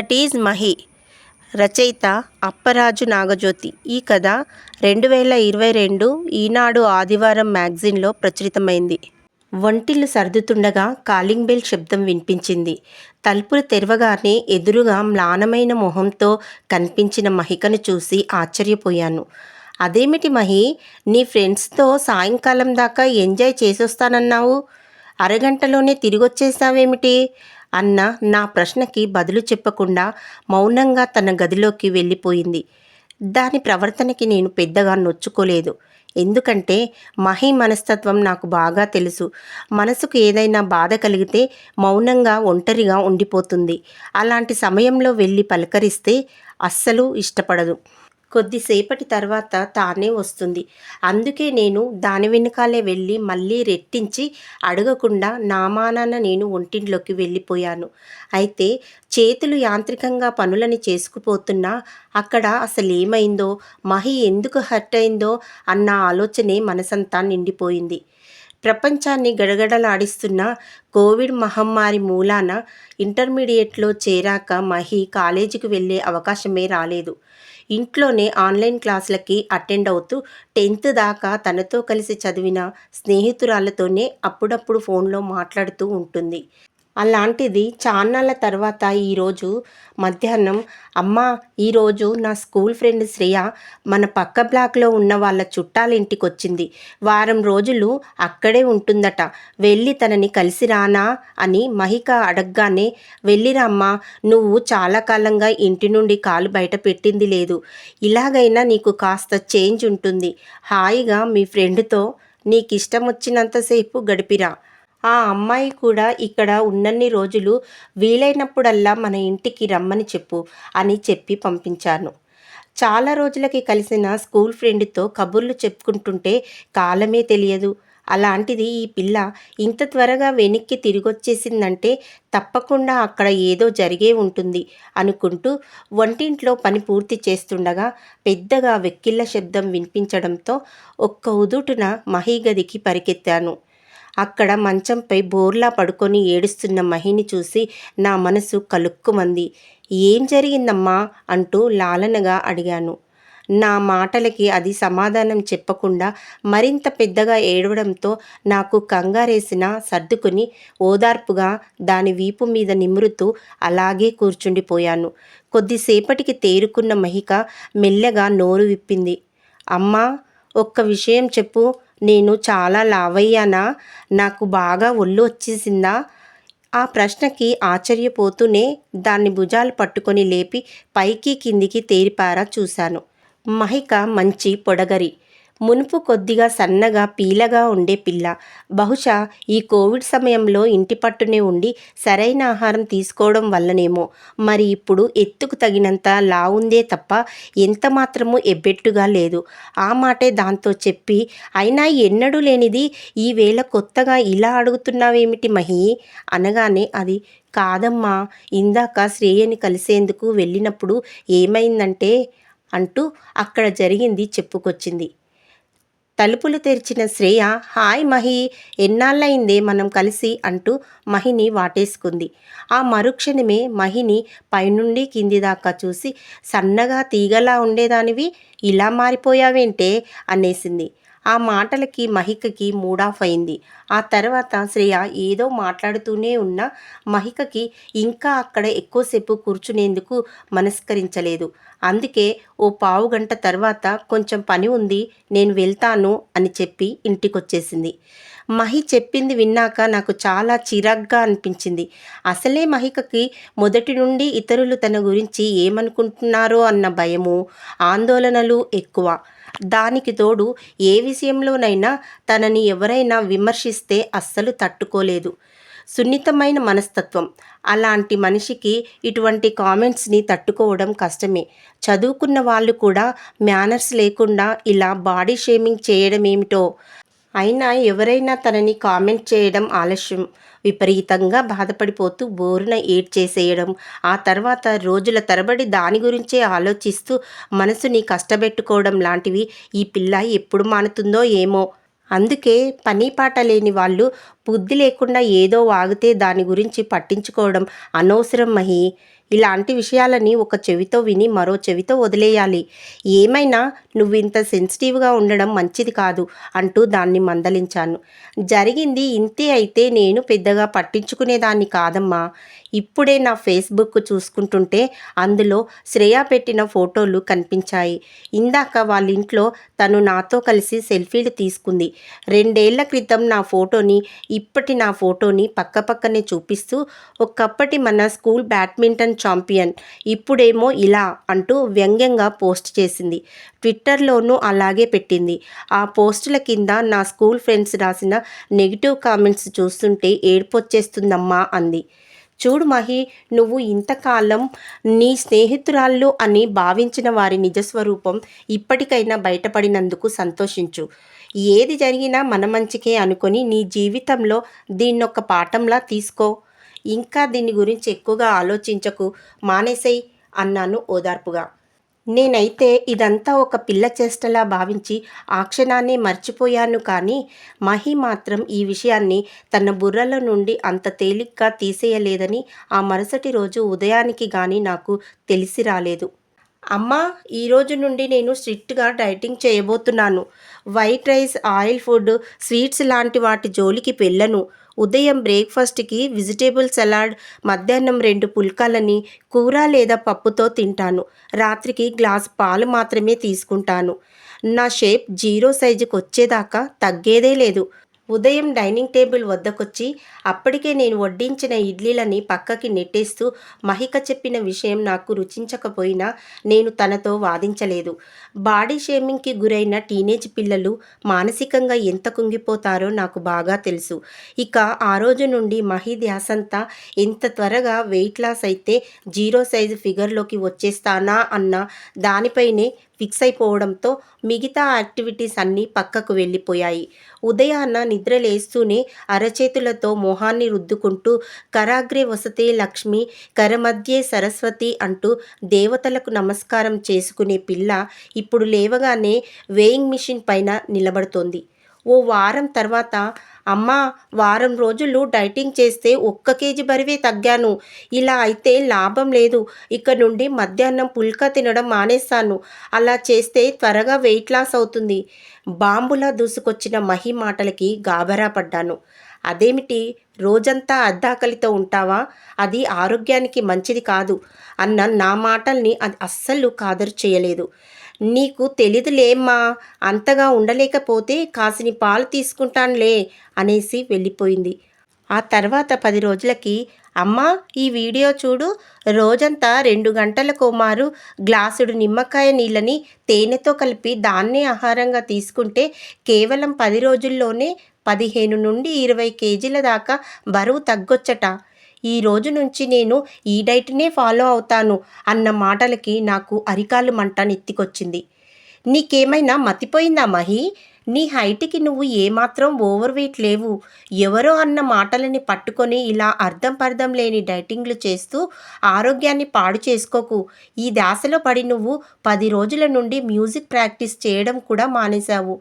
That is Mahi. రచయిత అప్పరాజు నాగజ్యోతి. ఈ కథ 2022 ఈనాడు ఆదివారం మ్యాగజైన్లో ప్రచురితమైంది. వంటిల్లు సర్దుతుండగా కాలింగ్ బెల్ శబ్దం వినిపించింది. తలుపులు తెరవగానే ఎదురుగా మ్లానమైన మొహంతో కనిపించిన మహికను చూసి ఆశ్చర్యపోయాను. అదేమిటి మహి, నీ ఫ్రెండ్స్తో సాయంకాలం దాకా ఎంజాయ్ చేసొస్తానన్నావు, అరగంటలోనే తిరిగొచ్చేసావేమిటి అన్న నా ప్రశ్నకి బదులు చెప్పకుండా మౌనంగా తన గదిలోకి వెళ్ళిపోయింది. దాని ప్రవర్తనకి నేను పెద్దగా నొచ్చుకోలేదు. ఎందుకంటే మహి మనస్తత్వం నాకు బాగా తెలుసు. మనసుకు ఏదైనా బాధ కలిగితే మౌనంగా ఒంటరిగా ఉండిపోతుంది. అలాంటి సమయంలో వెళ్ళి పలకరిస్తే అస్సలు ఇష్టపడదు. కొద్దిసేపటి తర్వాత తానే వస్తుంది. అందుకే నేను దాని వెనుకాలే వెళ్ళి మళ్ళీ రెట్టించి అడగకుండా నామానాన నేను ఒంటింట్లోకి వెళ్ళిపోయాను. అయితే చేతులు యాంత్రికంగా పనులని చేసుకుపోతున్నా అక్కడ అసలేమైందో, మహి ఎందుకు హర్ట్ అయిందో అన్న ఆలోచనే మనసంతా నిండిపోయింది. ప్రపంచాన్ని గడగడలాడిస్తున్న కోవిడ్ మహమ్మారి మూలాన ఇంటర్మీడియట్లో చేరాక మహి కాలేజీకి వెళ్ళే అవకాశమే రాలేదు. ఇంట్లోనే ఆన్లైన్ క్లాసులకి అటెండ్ అవుతూ 10th దాకా తనతో కలిసి చదివిన స్నేహితురాళ్ళతోనే అప్పుడప్పుడు ఫోన్లో మాట్లాడుతూ ఉంటుంది. అలాంటిది చాన్నాళ్ళ తర్వాత ఈరోజు మధ్యాహ్నం, అమ్మా, ఈరోజు నా స్కూల్ ఫ్రెండ్ శ్రేయ మన పక్క బ్లాక్లో ఉన్న వాళ్ళ చుట్టాల ఇంటికి వచ్చింది. వారం రోజులు అక్కడే ఉంటుందట. వెళ్ళి తనని కలిసి రానా అని మహిక అడగగానే, వెళ్ళిరామ్మా, నువ్వు చాలా కాలంగా ఇంటి నుండి కాలు బయట పెట్టింది లేదు. ఇలాగైనా నీకు కాస్త చేంజ్ ఉంటుంది. హాయిగా మీ ఫ్రెండ్తో నీకిష్టం వచ్చినంతసేపు గడిపిరా. ఆ అమ్మాయి కూడా ఇక్కడ ఉన్నన్ని రోజులు వీలైనప్పుడల్లా మన ఇంటికి రమ్మని చెప్పు అని చెప్పి పంపించాను. చాలా రోజులకి కలిసిన స్కూల్ ఫ్రెండ్తో కబుర్లు చెప్పుకుంటుంటే కాలమే తెలియదు. అలాంటిది ఈ పిల్ల ఇంత త్వరగా వెనక్కి తిరిగొచ్చేసిందంటే తప్పకుండా అక్కడ ఏదో జరిగే ఉంటుంది అనుకుంటూ వంటింట్లో పని పూర్తి చేస్తుండగా పెద్దగా వెక్కిళ్ళ శబ్దం వినిపించడంతో ఒక్క ఉదుటున మహి గదికి పరిగెత్తాను. అక్కడ మంచంపై బోర్లా పడుకొని ఏడుస్తున్న మహిని చూసి నా మనసు కలుక్కుమంది. ఏం జరిగిందమ్మా అంటూ లాలనగా అడిగాను. నా మాటలకి అది సమాధానం చెప్పకుండా మరింత పెద్దగా ఏడవడంతో నాకు కంగారేసినా సర్దుకుని ఓదార్పుగా దాని వీపు మీద నిమురుతూ అలాగే కూర్చుండిపోయాను. కొద్దిసేపటికి తేరుకున్న మహిక మెల్లగా నోరు విప్పింది. అమ్మా, ఒక్క విషయం చెప్పు, నేను చాలా లావయ్యానా? నాకు బాగా ఒళ్ళు వచ్చేసిందా? ఆ ప్రశ్నకి ఆశ్చర్యపోతూనే దాన్ని భుజాలు పట్టుకొని లేపి పైకి కిందికి తేరిపారా చూశాను. మహిక మంచి పొడగరి, మునుపు కొద్దిగా సన్నగా పీలగా ఉండే పిల్ల. బహుశా ఈ కోవిడ్ సమయంలో ఇంటి పట్టునే ఉండి సరైన ఆహారం తీసుకోవడం వల్లనేమో మరి ఇప్పుడు ఎత్తుకు తగినంత లావుందే తప్ప ఎంత మాత్రమూ ఎబ్బెట్టుగా లేదు. ఆ మాటే దాంతో చెప్పి, అయినా ఎన్నడూ లేనిది ఈవేళ కొత్తగా ఇలా అడుగుతున్నావేమిటి మహి అనగానే అది, కాదమ్మా, ఇందాక శ్రేయని కలిసేందుకు వెళ్ళినప్పుడు ఏమైందంటే అంటూ అక్కడ జరిగింది చెప్పుకొచ్చింది. తలుపులు తెరిచిన శ్రేయ, హాయ్ మహి, ఎన్నాళ్ళయిందే మనం కలిసి అంటూ మహిని వాటేసుకుంది. ఆ మరుక్షణమే మహిని పైనుండి కింది దాకా చూసి, సన్నగా తీగలా ఉండేదానివి ఇలా మారిపోయావేంటే అనేసింది. ఆ మాటలకి మహికకి మూడాఫ్ అయింది. ఆ తర్వాత శ్రేయ ఏదో మాట్లాడుతూనే ఉన్న మహికకి ఇంకా అక్కడ ఎక్కువసేపు కూర్చునేందుకు మనస్కరించలేదు. అందుకే ఓ పావుగంట తర్వాత కొంచెం పని ఉంది, నేను వెళ్తాను అని చెప్పి ఇంటికొచ్చేసింది. మహి చెప్పింది విన్నాక నాకు చాలా చిరాగ్గా అనిపించింది. అసలే మహికకి మొదటి నుండి ఇతరులు తన గురించి ఏమనుకుంటున్నారో అన్న భయము, ఆందోళనలు ఎక్కువ. దానికి తోడు ఏ విషయంలోనైనా తనని ఎవరైనా విమర్శిస్తే అస్సలు తట్టుకోలేదు. సున్నితమైన మనస్తత్వం. అలాంటి మనిషికి ఇటువంటి కామెంట్స్ని తట్టుకోవడం కష్టమే. చదువుకున్న వాళ్ళు కూడా మేనర్స్ లేకుండా ఇలా బాడీ షేమింగ్ చేయడమేమిటో. అయినా ఎవరైనా తనని కామెంట్ చేయడం ఆలస్యం. విపరీతంగా బాధపడిపోతూ బోరున ఏడ్చేసేయడం, ఆ తర్వాత రోజుల తరబడి దాని గురించే ఆలోచిస్తూ మనసుని కష్టపెట్టుకోవడం లాంటివి ఈ పిల్ల ఎప్పుడు మానుతుందో ఏమో. అందుకే పని పాట లేని వాళ్ళు బుద్ధి లేకుండా ఏదో వాగితే దాని గురించి పట్టించుకోవడం అనవసరం మహి. ఇలాంటి విషయాలని ఒక చెవితో విని మరో చెవితో వదిలేయాలి. ఏమైనా నువ్వింత సెన్సిటివ్గా ఉండడం మంచిది కాదు అంటూ దాన్ని మందలించాను. జరిగింది ఇంతే అయితే నేను పెద్దగా పట్టించుకునేదాన్ని కాదమ్మా. ఇప్పుడే నా ఫేస్బుక్ చూసుకుంటుంటే అందులో శ్రేయ పెట్టిన ఫోటోలు కనిపించాయి. ఇందాక వాళ్ళింట్లో తను నాతో కలిసి సెల్ఫీలు తీసుకుంది. 2 ఏళ్ల క్రితం నా ఫోటోని, ఇప్పటి నా ఫోటోని పక్కపక్కనే చూపిస్తూ ఒకప్పటి మన స్కూల్ బ్యాడ్మింటన్ ఛాంపియన్, ఇప్పుడేమో ఇలా అంటూ వ్యంగ్యంగా పోస్ట్ చేసింది. ట్విట్టర్లోనూ అలాగే పెట్టింది. ఆ పోస్టుల కింద నా స్కూల్ ఫ్రెండ్స్ రాసిన నెగిటివ్ కామెంట్స్ చూస్తుంటే ఏడుపొచ్చేస్తుందమ్మా అంది. చూడు మహి, నువ్వు ఇంతకాలం నీ స్నేహితురాళ్ళు అని భావించిన వారి నిజస్వరూపం ఇప్పటికైనా బయటపడినందుకు సంతోషించు. ఏది జరిగినా మన మంచికే అనుకొని నీ జీవితంలో దీన్నొక పాఠంలా తీసుకో. ఇంకా దీని గురించి ఎక్కువగా ఆలోచించకు, మానేసేయ్ అన్నాను ఓదార్పుగా. నేనైతే ఇదంతా ఒక పిల్ల చేష్టలా భావించి ఆ క్షణాన్నే మర్చిపోయాను. కానీ మహి మాత్రం ఈ విషయాన్ని తన బుర్రలో నుండి అంత తేలిగ్గా తీసేయలేదని ఆ మరుసటి రోజు ఉదయానికి గాని నాకు తెలిసి రాలేదు. అమ్మా, ఈరోజు నుండి నేను స్ట్రిక్ట్గా డైటింగ్ చేయబోతున్నాను. White rice, oil food, sweets లాంటి వాటి జోలికి వెళ్ళను. ఉదయం బ్రేక్ఫాస్ట్కి వెజిటేబుల్ సలాడ్, మధ్యాహ్నం 2 పుల్కాలని కూర లేదా పప్పుతో తింటాను. రాత్రికి గ్లాసు పాలు మాత్రమే తీసుకుంటాను. నా షేప్ 0 సైజుకి వచ్చేదాకా తగ్గేదే లేదు. ఉదయం డైనింగ్ టేబుల్ వద్దకొచ్చి అప్పటికే నేను వడ్డించిన ఇడ్లీలని పక్కకి నెట్టేస్తూ మహిక చెప్పిన విషయం నాకు రుచించకపోయినా నేను తనతో వాదించలేదు. బాడీ షేమింగ్కి గురైన టీనేజ్ పిల్లలు మానసికంగా ఎంత కుంగిపోతారో నాకు బాగా తెలుసు. ఇక ఆ రోజు నుండి మహి ధ్యాసంతా ఎంత త్వరగా వెయిట్ లాస్ అయితే 0 సైజు ఫిగర్లోకి వచ్చేస్తానా అన్న దానిపైనే ఫిక్స్ అయిపోవడంతో మిగతా యాక్టివిటీస్ అన్నీ పక్కకు వెళ్ళిపోయాయి. ఉదయాన్న నిద్ర లేస్తూనే అరచేతులతో మొహాన్ని రుద్దుకుంటూ కరాగ్రే వసతే లక్ష్మి, కరమధ్యే సరస్వతి అంటూ దేవతలకు నమస్కారం చేసుకునే పిల్ల ఇప్పుడు లేవగానే వేయింగ్ మిషన్ పైన నిలబడుతోంది. ఓ వారం తర్వాత, అమ్మా, వారం రోజులు డైటింగ్ చేస్తే 1 కేజీ బరువే తగ్గాను. ఇలా అయితే లాభం లేదు. ఇక నుండి మధ్యాహ్నం పుల్కా తినడం మానేస్తాను. అలా చేస్తే త్వరగా వెయిట్ లాస్ అవుతుంది. బాంబులా దూసుకొచ్చిన మహి మాటలకి గాబరా పడ్డాను. అదేమిటి, రోజంతా అర్ధాకలితో ఉంటావా? అది ఆరోగ్యానికి మంచిది కాదు అన్న నా మాటల్ని అది అస్సలు ఖాతరు చేయలేదు. నీకు తెలీదులేమ్మా, అంతగా ఉండలేకపోతే కాసిని పాలు తీసుకుంటానులే అనేసి వెళ్ళిపోయింది. ఆ తర్వాత 10 రోజులకి, అమ్మా, ఈ వీడియో చూడు. రోజంతా 2 గంటలకోమారు గ్లాసుడు నిమ్మకాయ నీళ్ళని తేనెతో కలిపి దాన్నే ఆహారంగా తీసుకుంటే కేవలం 10 రోజుల్లోనే 15 నుండి 20 కేజీల దాకా బరువు తగ్గొచ్చట. ఈ రోజు నుంచి నేను ఈ డైట్నే ఫాలో అవుతాను అన్న మాటలకి నాకు అరికాలు మంట నెత్తికొచ్చింది. నీకేమైనా మతిపోయిందా మహి? నీ హైట్కి నువ్వు ఏమాత్రం ఓవర్ వెయిట్ లేవు. ఎవరో అన్న మాటలని పట్టుకొని ఇలా అర్థం పర్థం లేని డైటింగ్లు చేస్తూ ఆరోగ్యాన్ని పాడు చేసుకోకు. ఈ ధ్యాసలో పడి నువ్వు 10 రోజుల నుండి మ్యూజిక్ ప్రాక్టీస్ చేయడం కూడా మానేశావు.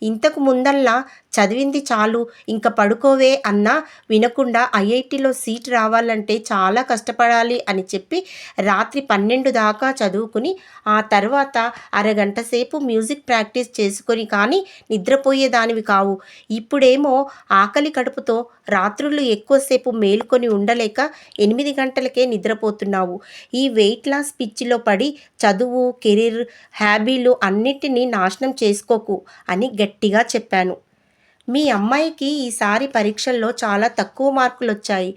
ఇంతకు ముందల్లా చదివింది చాలు, ఇంక పడుకోవే అన్నా వినకుండా ఐఐటీలో సీట్ రావాలంటే చాలా కష్టపడాలి అని చెప్పి రాత్రి 12 దాకా చదువుకుని ఆ తర్వాత అరగంట సేపు మ్యూజిక్ ప్రాక్టీస్ చేసుకొని కానీ నిద్రపోయేదానివి కావు. ఇప్పుడేమో ఆకలి కడుపుతో రాత్రుళ్ళు ఎక్కువసేపు మేలుకొని ఉండలేక 8 గంటలకే నిద్రపోతున్నావు. ఈ వెయిట్ లాస్ పిచ్చిలో పడి చదువు, కెరీర్, హాబీలు అన్నిటినీ నాశనం చేసుకోకు అని గట్టిగా చెప్పాను. మీ అమ్మాయికి ఈసారి పరీక్షల్లో చాలా తక్కువ మార్కులు వచ్చాయి.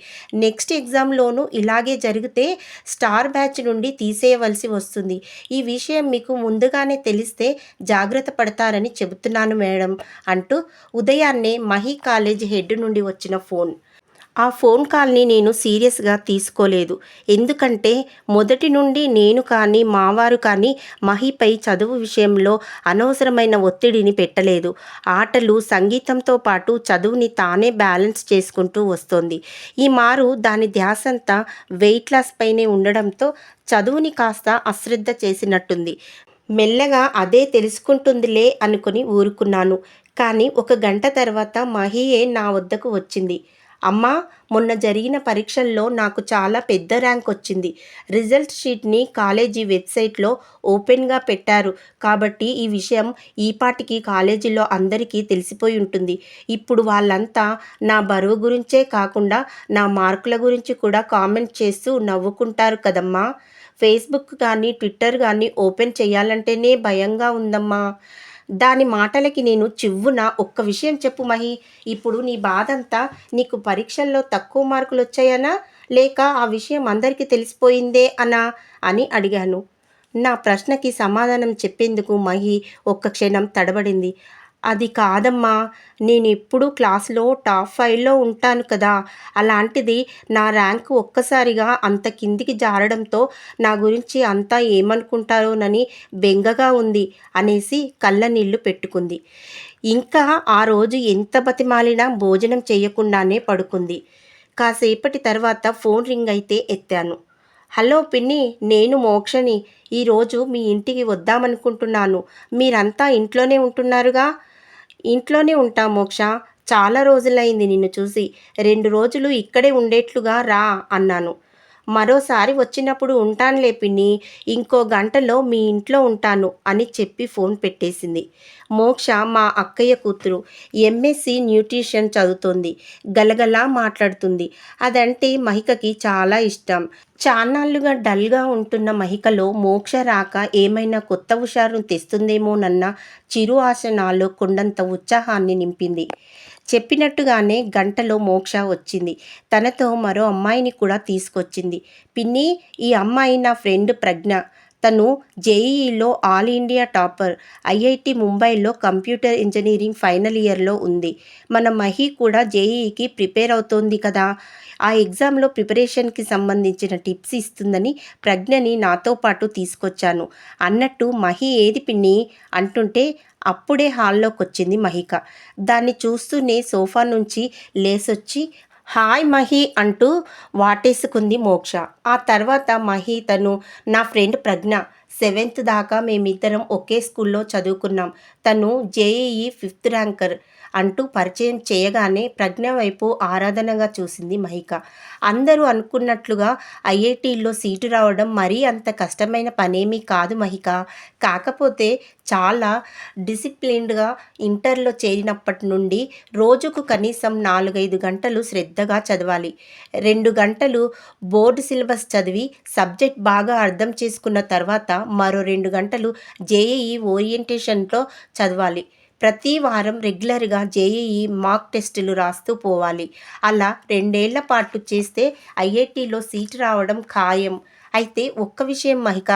నెక్స్ట్ ఎగ్జామ్లోనూ ఇలాగే జరిగితే స్టార్ బ్యాచ్ నుండి తీసేయవలసి వస్తుంది. ఈ విషయం మీకు ముందుగానే తెలిస్తే జాగ్రత్త పడతారని చెబుతున్నాను మేడం అంటూ ఉదయాన్నే మహి కాలేజ్ హెడ్ నుండి వచ్చిన ఫోన్. ఆ ఫోన్ కాల్ని నేను సీరియస్గా తీసుకోలేదు. ఎందుకంటే మొదటి నుండి నేను కానీ మావారు కానీ మహిపై చదువు విషయంలో అనవసరమైన ఒత్తిడిని పెట్టలేదు. ఆటలు, సంగీతంతో పాటు చదువుని తానే బ్యాలెన్స్ చేసుకుంటూ వస్తోంది. ఈ మారు దాని ధ్యాసంతా వెయిట్ లాస్ పైనే ఉండడంతో చదువుని కాస్త అశ్రద్ధ చేసినట్టుంది. మెల్లగా అదే తెలుసుకుంటుందిలే అనుకుని ఊరుకున్నాను. కానీ 1 గంట తర్వాత మహియే నా వద్దకు వచ్చింది. అమ్మా, మొన్న జరిగిన పరీక్షల్లో నాకు చాలా పెద్ద ర్యాంక్ వచ్చింది. రిజల్ట్ షీట్ని కాలేజీ వెబ్సైట్లో ఓపెన్గా పెట్టారు కాబట్టి ఈ విషయం ఈపాటికి కాలేజీలో అందరికీ తెలిసిపోయి ఉంటుంది. ఇప్పుడు వాళ్ళంతా నా బరువు గురించే కాకుండా నా మార్కుల గురించి కూడా కామెంట్ చేస్తూ నవ్వుకుంటారు కదమ్మా. ఫేస్బుక్ కానీ ట్విట్టర్ కానీ ఓపెన్ చేయాలంటేనే భయంగా ఉందమ్మా. దాని మాటలకి నేను చివ్వున ఒక్క విషయం చెప్పు మహి, ఇప్పుడు నీ బాధంతా నీకు పరీక్షల్లో తక్కువ మార్కులు వచ్చాయనా, లేక ఆ విషయం అందరికీ తెలిసిపోయిందే అనా అని అడిగాను. నా ప్రశ్నకి సమాధానం చెప్పేందుకు మహి ఒక్క క్షణం తడబడింది. అది కాదమ్మా, నేనెప్పుడూ క్లాస్లో టాప్ 5లో ఉంటాను కదా, అలాంటిది నా ర్యాంకు ఒక్కసారిగా అంత కిందికి జారడంతో నా గురించి అంతా ఏమనుకుంటారోనని బెంగగా ఉంది అనేసి కళ్ళనీళ్లు పెట్టుకుంది. ఇంకా ఆ రోజు ఎంత బతిమాలినా భోజనం చేయకుండానే పడుకుంది. కాసేపటి తర్వాత ఫోన్ రింగ్ అయితే ఎత్తాను. హలో పిన్ని, నేను మోక్షని. ఈరోజు మీ ఇంటికి వద్దామనుకుంటున్నాను. మీరంతా ఇంట్లోనే ఉంటున్నారుగా? ఇంట్లోనే ఉంటా మోక్ష, చాలా రోజులైంది నిన్ను చూసి. 2 రోజులు ఇక్కడే ఉండేట్లుగా రా అన్నాను. మరోసారి వచ్చినప్పుడు ఉంటానులే పిన్ని, ఇంకో గంటలో మీ ఇంట్లో ఉంటాను అని చెప్పి ఫోన్ పెట్టేసింది. మోక్ష మా అక్కయ్య కూతురు, ఎంఎస్సి న్యూట్రిషన్ చదువుతోంది. గలగలా మాట్లాడుతుంది. అదంటే మహికకి చాలా ఇష్టం. చాన్నాళ్లుగా డల్గా ఉంటున్న మహికలో మోక్ష రాక ఏమైనా కొత్త హుషారును తెస్తుందేమోనన్న చిరు ఆశ నాలో కొండంత ఉత్సాహాన్ని నింపింది. చెప్పినట్టుగానే గంటలో మోక్ష వచ్చింది. తనతో మరో అమ్మాయిని కూడా తీసుకొచ్చింది. పిన్ని, ఈ అమ్మాయి నా ఫ్రెండ్ ప్రజ్ఞ. తను జేఈఈలో ఆల్ ఇండియా టాపర్. ఐఐటి ముంబైలో కంప్యూటర్ ఇంజనీరింగ్ ఫైనల్ ఇయర్లో ఉంది. మన మహి కూడా జేఈఈకి ప్రిపేర్ అవుతోంది కదా, ఆ ఎగ్జామ్లో ప్రిపరేషన్కి సంబంధించిన టిప్స్ ఇస్తుందని ప్రజ్ఞని నాతో పాటు తీసుకొచ్చాను అన్నట్టు మహి ఏది పిన్ని అంటుంటే అప్పుడే హాల్లోకొచ్చింది మహిక. దాన్ని చూస్తూనే సోఫా నుంచి లేసొచ్చి హాయ్ మహి అంటూ వాటేసుకుంది మోక్ష. ఆ తర్వాత మహి తను నా ఫ్రెండ్ ప్రజ్ఞ. 7th దాకా మేమిద్దరం ఒకే స్కూల్లో చదువుకున్నాం. తను జేఈఈ 5th ర్యాంకర్ అంటూ పరిచయం చేయగానే ప్రజ్ఞ వైపు ఆరాధనగా చూసింది మహిక. అందరూ అనుకున్నట్లుగా ఐఐటీలో సీటు రావడం మరీ అంత కష్టమైన పనేమీ కాదు మహిక. కాకపోతే చాలా డిసిప్లిన్డ్గా ఇంటర్లో చేరినప్పటి నుండి రోజుకు కనీసం 4-5 గంటలు శ్రద్ధగా చదవాలి. 2 గంటలు బోర్డు సిలబస్ చదివి సబ్జెక్ట్ బాగా అర్థం చేసుకున్న తర్వాత మరో 2 గంటలు జేఈఈ ఓరియంటేషన్లో చదవాలి. ప్రతి వారం రెగ్యులర్గా జేఈఈ మాక్ టెస్టులు రాస్తూ పోవాలి. అలా 2 ఏళ్ల పాటు చేస్తే ఐఐటీలో సీటు రావడం ఖాయం. అయితే ఒక్క విషయం మహిక,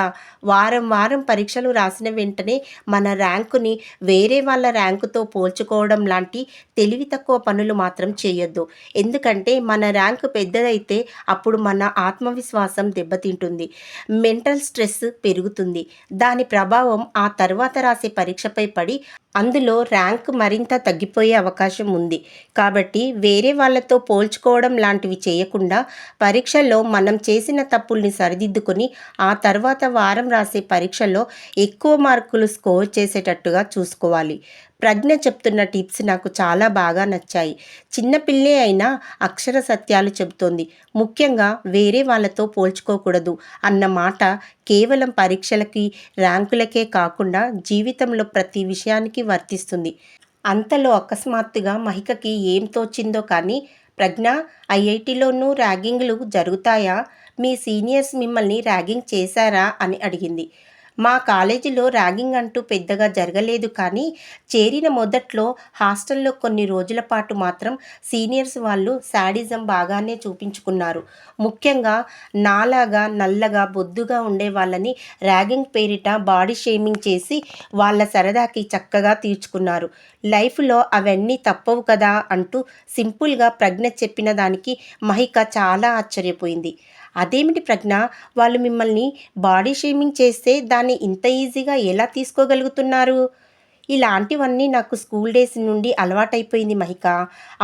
వారం వారం పరీక్షలు రాసిన వెంటనే మన ర్యాంకుని వేరే వాళ్ళ ర్యాంకుతో పోల్చుకోవడం లాంటి తెలివి తక్కువ పనులు మాత్రం చేయొద్దు. ఎందుకంటే మన ర్యాంకు పెద్దదైతే అప్పుడు మన ఆత్మవిశ్వాసం దెబ్బతింటుంది, మెంటల్ స్ట్రెస్ పెరుగుతుంది. దాని ప్రభావం ఆ తర్వాత రాసే పరీక్షపై పడి అందులో ర్యాంక్ మరింత తగ్గిపోయే అవకాశం ఉంది. కాబట్టి వేరే వాళ్ళతో పోల్చుకోవడం లాంటివి చేయకుండా పరీక్షల్లో మనం చేసిన తప్పుల్ని సరిదిద్దుకొని ఆ తర్వాత వారం రాసే పరీక్షల్లో ఎక్కువ మార్కులు స్కోర్ చేసేటట్టుగా చూసుకోవాలి. ప్రజ్ఞ చెప్తున్న టిప్స్ నాకు చాలా బాగా నచ్చాయి. చిన్నపిల్లే అయినా అక్షర సత్యాలు చెబుతోంది. ముఖ్యంగా వేరే వాళ్ళతో పోల్చుకోకూడదు అన్న మాట కేవలం పరీక్షలకి ర్యాంకులకే కాకుండా జీవితంలో ప్రతి విషయానికి వర్తిస్తుంది. అంతలో అకస్మాత్తుగా మహికకి ఏం తోచిందో కానీ, ప్రజ్ఞ, ఐఐటీలోనూ ర్యాగింగ్లు జరుగుతాయా? మీ సీనియర్స్ మిమ్మల్ని ర్యాగింగ్ చేశారా అని అడిగింది. మా కాలేజీలో ర్యాగింగ్ అంటూ పెద్దగా జరగలేదు కానీ చేరిన మొదట్లో హాస్టల్లో కొన్ని రోజుల పాటు మాత్రం సీనియర్స్ వాళ్ళు శాడిజం బాగానే చూపించుకున్నారు. ముఖ్యంగా నాలాగా నల్లగా బొద్దుగా ఉండే వాళ్ళని ర్యాగింగ్ పేరిట బాడీ షేమింగ్ చేసి వాళ్ళ సరదాకి చక్కగా తీర్చుకున్నారు. లైఫ్లో అవన్నీ తప్పవు కదా అంటూ సింపుల్గా ప్రజ్ఞ చెప్పిన దానికి మహిక చాలా ఆశ్చర్యపోయింది. అదేమిటి ప్రజ్ఞ, వాళ్ళు మిమ్మల్ని బాడీ షేమింగ్ చేస్తే దాన్ని ఇంత ఈజీగా ఎలా తీసుకోగలుగుతున్నారు? ఇలాంటివన్నీ నాకు స్కూల్ డేస్ నుండి అలవాటైపోయింది మహిక.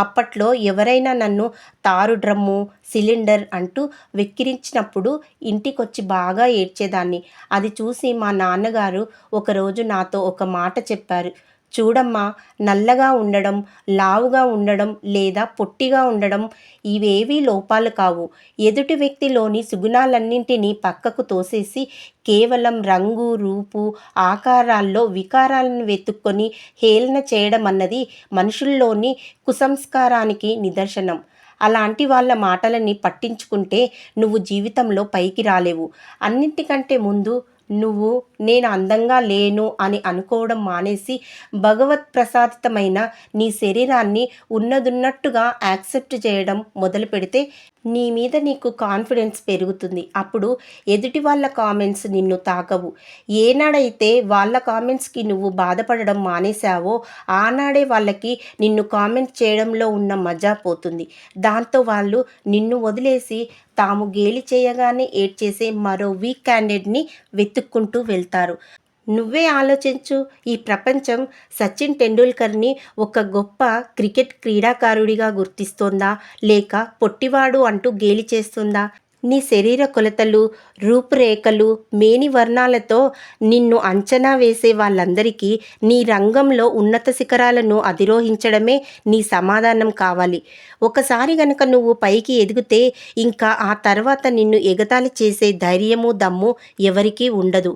అప్పట్లో ఎవరైనా నన్ను తారు డ్రమ్ము, సిలిండర్ అంటూ వెక్కిరించినప్పుడు ఇంటికొచ్చి బాగా ఏడ్చేదాన్ని. అది చూసి మా నాన్నగారు ఒకరోజు నాతో ఒక మాట చెప్పారు. చూడమ్మా, నల్లగా ఉండడం, లావుగా ఉండడం లేదా పొట్టిగా ఉండడం ఇవేవీ లోపాలు కావు. ఎదుటి వ్యక్తిలోని సుగుణాలన్నింటినీ పక్కకు తోసేసి కేవలం రంగు, రూపు, ఆకారాల్లో వికారాలను వెతుక్కొని హేళన చేయడం అన్నది మనుషుల్లోని కుసంస్కారానికి నిదర్శనం. అలాంటి వాళ్ళ మాటలని పట్టించుకుంటే నువ్వు జీవితంలో పైకి రాలేవు. అన్నింటికంటే ముందు నువ్వు నేను అందంగా లేను అని అనుకోవడం మానేసి భగవత్ ప్రసాదితమైన నీ శరీరాన్ని ఉన్నదున్నట్టుగా యాక్సెప్ట్ చేయడం మొదలు పెడితే నీ మీద నీకు కాన్ఫిడెన్స్ పెరుగుతుంది. అప్పుడు ఎదుటి వాళ్ళ కామెంట్స్ నిన్ను తాకవు. ఏనాడైతే వాళ్ళ కామెంట్స్కి నువ్వు బాధపడడం మానేశావో ఆనాడే వాళ్ళకి నిన్ను కామెంట్ చేయడంలో ఉన్న మజా పోతుంది. దాంతో వాళ్ళు నిన్ను వదిలేసి తాము గేలి చేయగానే ఏడ్చేసే మరో వీక్ క్యాండిడేట్ని వెతుక్కుంటూ వెళ్తారు. నువ్వే ఆలోచించు, ఈ ప్రపంచం సచిన్ టెండూల్కర్ని ఒక గొప్ప క్రికెట్ క్రీడాకారుడిగా గుర్తిస్తోందా, లేక పొట్టివాడు అంటూ గేలి చేస్తుందా? నీ శరీర కొలతలు, రూపురేఖలు, మేని వర్ణాలతో నిన్ను అంచనా వేసే వాళ్ళందరికీ నీ రంగంలో ఉన్నత శిఖరాలను అధిరోహించడమే నీ సమాధానం కావాలి. ఒకసారి గనక నువ్వు పైకి ఎదిగితే ఇంకా ఆ తర్వాత నిన్ను ఎగతాళి చేసే ధైర్యము, దమ్ము ఎవరికీ ఉండదు.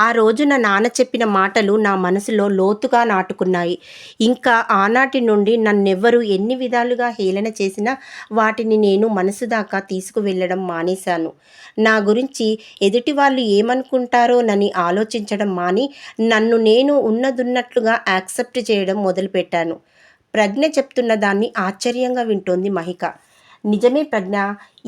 ఆ రోజున నాన్న చెప్పిన మాటలు నా మనసులో లోతుగా నాటుకున్నాయి. ఇంకా ఆనాటి నుండి నన్నెవ్వరు ఎన్ని విధాలుగా హేళన చేసినా వాటిని నేను మనసు దాకా తీసుకువెళ్ళడం మానేశాను. నా గురించి ఎదుటి వాళ్ళు ఏమనుకుంటారోనని ఆలోచించడం మాని నన్ను నేను ఉన్నదున్నట్లుగా యాక్సెప్ట్ చేయడం మొదలుపెట్టాను. ప్రజ్ఞ చెప్తున్న దాన్ని ఆశ్చర్యంగా వింటోంది మహిక. నిజమే ప్రజ్ఞ,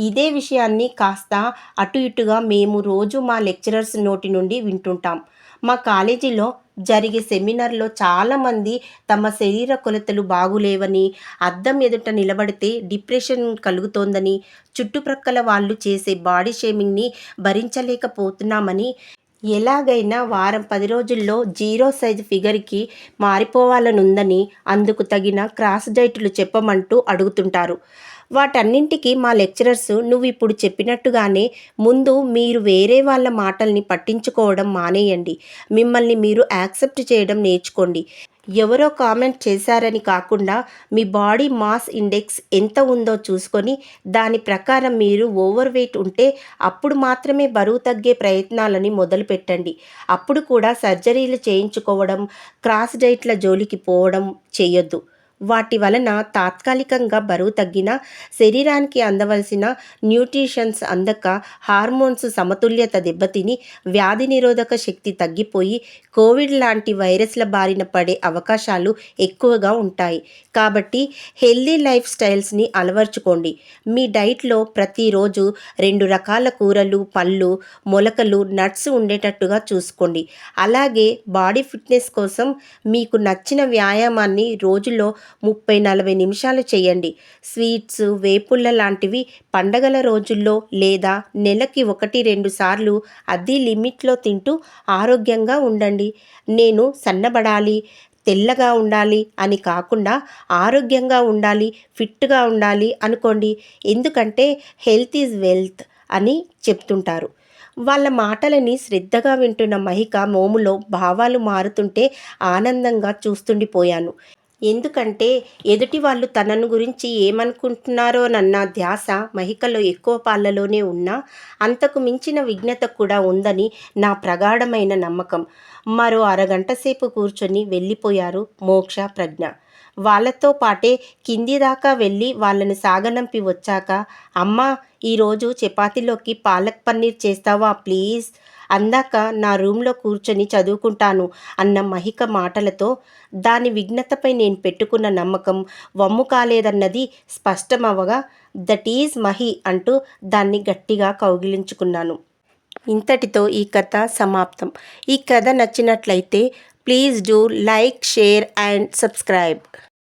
ఇదే విషయాన్ని కాస్త అటు ఇటుగా మేము రోజు మా లెక్చరర్స్ నోటి నుండి వింటుంటాం. మా కాలేజీలో జరిగే సెమినార్లో చాలామంది తమ శరీర కొలతలు బాగులేవని, అద్దం ఎదుట నిలబడితే డిప్రెషన్ కలుగుతోందని, చుట్టుప్రక్కల వాళ్ళు చేసే బాడీ షేమింగ్ని భరించలేకపోతున్నామని, ఎలాగైనా వారం 10 రోజుల్లో 0 సైజు ఫిగర్కి మారిపోవాలనుందని, అందుకు తగిన క్రాస్ డైట్లు చెప్పమంటూ అడుగుతుంటారు. వాటన్నింటికి మా లెక్చరర్స్ నువ్వు ఇప్పుడు చెప్పినట్టుగానే ముందు మీరు వేరే వాళ్ళ మాటల్ని పట్టించుకోవడం మానేయండి, మిమ్మల్ని మీరు యాక్సెప్ట్ చేయడం నేర్చుకోండి. ఎవరో కామెంట్ చేశారని కాకుండా మీ బాడీ మాస్ ఇండెక్స్ ఎంత ఉందో చూసుకొని దాని ప్రకారం మీరు ఓవర్ వెయిట్ ఉంటే అప్పుడు మాత్రమే బరువు తగ్గే ప్రయత్నాలని మొదలుపెట్టండి. అప్పుడు కూడా సర్జరీలు చేయించుకోవడం, క్రాస్ డైట్ల జోలికి పోవడం చేయొద్దు. వాటి వలన తాత్కాలికంగా బరువు తగ్గినా శరీరానికి అందవలసిన న్యూట్రిషన్స్ అందక హార్మోన్స్ సమతుల్యత దెబ్బతిని వ్యాధి నిరోధక శక్తి తగ్గిపోయి కోవిడ్ లాంటి వైరస్ల బారిన పడే అవకాశాలు ఎక్కువగా ఉంటాయి. కాబట్టి హెల్దీ లైఫ్ స్టైల్స్ని అలవర్చుకోండి. మీ డైట్లో ప్రతిరోజు 2 రకాల కూరలు, పళ్ళు, మొలకలు, నట్స్ ఉండేటట్టుగా చూసుకోండి. అలాగే బాడీ ఫిట్నెస్ కోసం మీకు నచ్చిన వ్యాయామాన్ని రోజులో 30-40 నిమిషాలు చేయండి. స్వీట్స్, వేపుళ్ళ లాంటివి పండగల రోజుల్లో లేదా నెలకి 1-2 సార్లు అది లిమిట్లో తింటూ ఆరోగ్యంగా ఉండండి. నేను సన్నబడాలి, తెల్లగా ఉండాలి అని కాకుండా ఆరోగ్యంగా ఉండాలి, ఫిట్గా ఉండాలి అనుకోండి. ఎందుకంటే హెల్త్ ఈజ్ వెల్త్ అని చెప్తుంటారు. వాళ్ళ మాటలని శ్రద్ధగా వింటున్న మహిక మోములో భావాలు మారుతుంటే ఆనందంగా చూస్తుండిపోయాను. ఎందుకంటే ఎదుటి వాళ్ళు తనను గురించి ఏమనుకుంటున్నారోనన్న ధ్యాస మహికలో ఎక్కువ పాళ్ళలోనే ఉన్నా అంతకు మించిన విజ్ఞత కూడా ఉందని నా ప్రగాఢమైన నమ్మకం. మరో అరగంట సేపు కూర్చొని వెళ్ళిపోయారు మోక్ష, ప్రజ్ఞ. వాళ్ళతో పాటే కింది దాకా వెళ్ళి వాళ్ళని సాగనంపి వచ్చాక, అమ్మా, ఈరోజు చపాతీలోకి పాలక్ పన్నీర్ చేస్తావా ప్లీజ్ అందాక నా రూమ్లో కూర్చొని చదువుకుంటాను అన్న మహిక మాటలతో దాని విఘ్నతపై నేను పెట్టుకున్న నమ్మకం వమ్ము కాలేదన్నది స్పష్టమవగా, దట్ ఈజ్ మహి అంటూ దాన్ని గట్టిగా కౌగిలించుకున్నాను. ఇంతటితో ఈ కథ సమాప్తం. ఈ కథ నచ్చినట్లయితే please do like, share and subscribe.